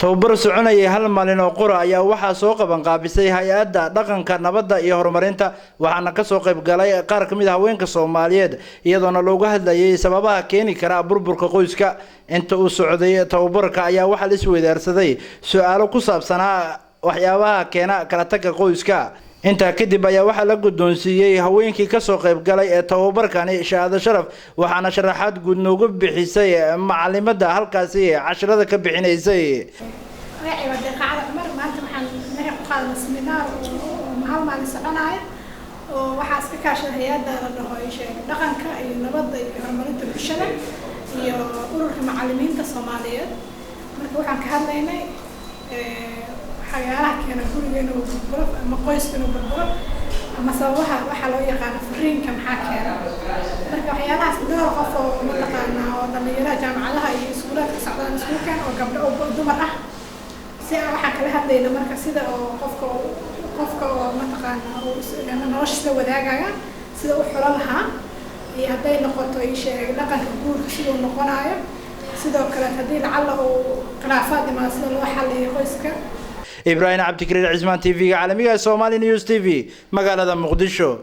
توبر سعوني هل مالين وقرى يا وحى سوق بنقابسي هيئة دقن كنبضة يهرمرينتا وحنا كسوق بقلاي قارك ميدا وين كصوماليد يدنا لوجه هذا سببها كيني كرا بربر كقويسك أنت السعودية توبرك يا وحى الأسود أرسدي سؤال قصاب سنة وحياها كينا كرتك قويسك أنت كدب يا وحى لقدونسية هوينكي كسوق بقلاي توبرك يعني شهادة شرف وحنا شرحات قد نوجب بحسي معلمة هالكاسية 10 كبحينيسي waxay wada qaacada mar maanta waxaan naga qaadanay seminar oo hal socodnaay oo waxa iska kaashay hay'adda la dhaho dhaqanka iyo nabadda iyo horumarinta bulshada iyo ururka macallimiinta Soomaaliyeed marka waxaan ka hadlaynay waxyaalaha keena gurigeena oo burbur ama qoyskeena burbur ama sababaha waxa loo yaqaan furiinka maxaa keena marka waxyaalahaas dhowr qof oo mataqaana oo dhalinyarada jaamacadaha iyo iskuulada socdaan iskuulkan oo gabdho oo dumar ah si waxa kala hadlayna marka sida oo qofka oo mataqaana oo noloshiisa wadaagaya sida uu xiro lahaa iyo haday noqoto ay sheeg dhaqanka guurka sida uu noqonayo sidoo kale hadii lacala uu khilaafaad ma sida loo xalliyo qoyska إبراهيم عبد الكريم عزمان TV عالمية Somali News TV مقالة مقدشو